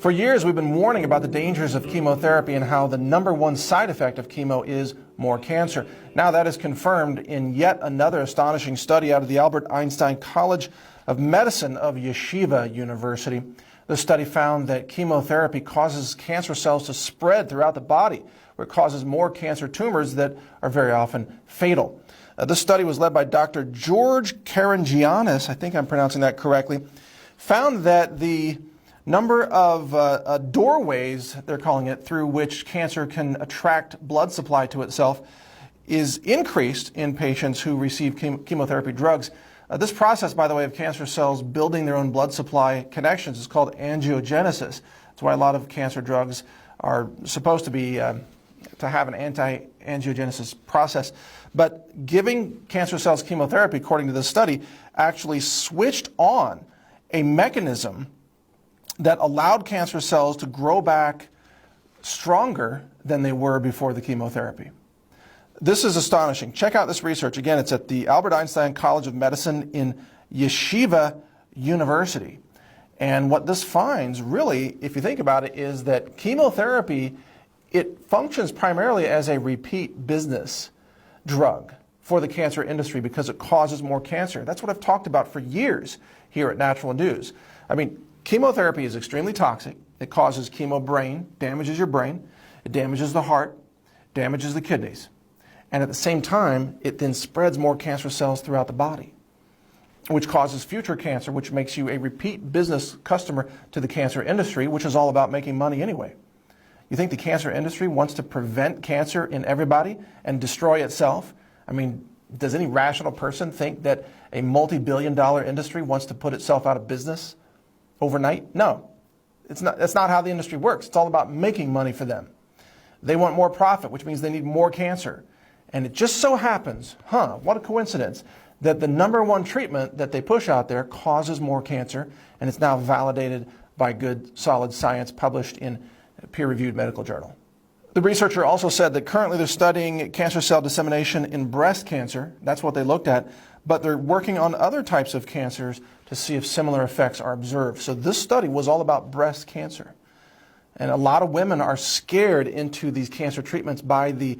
For years, we've been warning about the dangers of chemotherapy and how the #1 side effect of chemo is more cancer. Now that is confirmed in yet another astonishing study out of the Albert Einstein College of Medicine of Yeshiva University. The study found that chemotherapy causes cancer cells to spread throughout the body, where it causes more cancer tumors that are very often fatal. This study was led by Dr. George Karangianis, I think I'm pronouncing that correctly, found that the number of doorways, they're calling it, through which cancer can attract blood supply to itself is increased in patients who receive chemotherapy drugs. This process, by the way, of cancer cells building their own blood supply connections is called angiogenesis. That's why a lot of cancer drugs are supposed to be to have an anti-angiogenesis process. But giving cancer cells chemotherapy, according to this study, actually switched on a mechanism that allowed cancer cells to grow back stronger than they were before the chemotherapy. This is astonishing. Check out this research. Again, it's at the Albert Einstein College of Medicine in Yeshiva University. And what this finds, really, if you think about it, is that chemotherapy, it functions primarily as a repeat business drug for the cancer industry because it causes more cancer. That's what I've talked about for years here at Natural News. I mean, chemotherapy is extremely toxic. It causes chemobrain, damages your brain, it damages the heart, damages the kidneys. And at the same time, it then spreads more cancer cells throughout the body, which causes future cancer, which makes you a repeat business customer to the cancer industry, which is all about making money anyway. You think the cancer industry wants to prevent cancer in everybody and destroy itself? I mean, does any rational person think that a multi-billion-dollar industry wants to put itself out of business overnight? No. That's not how the industry works. It's all about making money for them. They want more profit, which means they need more cancer. And it just so happens, what a coincidence, that the #1 treatment that they push out there causes more cancer, and it's now validated by good, solid science published in a peer-reviewed medical journal. The researcher also said that currently they're studying cancer cell dissemination in breast cancer. That's what they looked at. But they're working on other types of cancers to see if similar effects are observed. So this study was all about breast cancer. And a lot of women are scared into these cancer treatments by the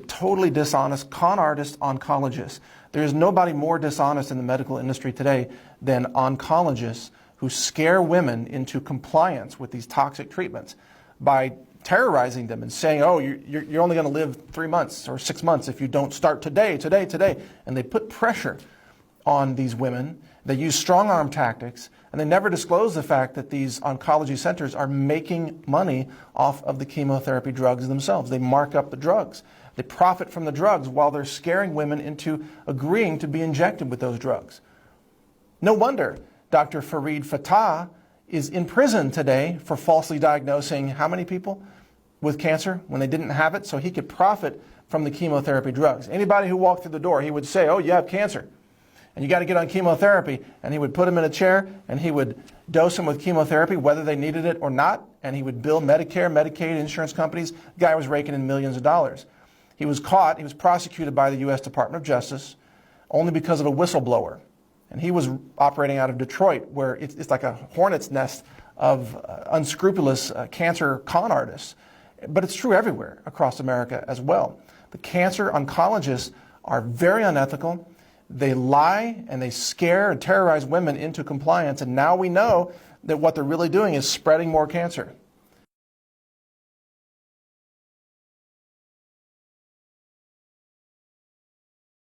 totally dishonest con artist oncologists. There is nobody more dishonest in the medical industry today than oncologists who scare women into compliance with these toxic treatments by terrorizing them and saying, oh, you're only going to live 3 months or 6 months if you don't start today. And they put pressure on these women. They use strong-arm tactics, and they never disclose the fact that these oncology centers are making money off of the chemotherapy drugs themselves. They mark up the drugs. They profit from the drugs while they're scaring women into agreeing to be injected with those drugs. No wonder Dr. Fareed Fatah is in prison today for falsely diagnosing how many people with cancer when they didn't have it, so he could profit from the chemotherapy drugs. Anybody who walked through the door, he would say, oh, you have cancer, and you got to get on chemotherapy, and he would put them in a chair, and he would dose them with chemotherapy, whether they needed it or not, and he would bill Medicare, Medicaid, insurance companies. The guy was raking in millions of dollars. He was caught, he was prosecuted by the U.S. Department of Justice only because of a whistleblower. And he was operating out of Detroit, where it's like a hornet's nest of unscrupulous cancer con artists. But it's true everywhere across America as well. The cancer oncologists are very unethical. They lie and they scare and terrorize women into compliance. And now we know that what they're really doing is spreading more cancer.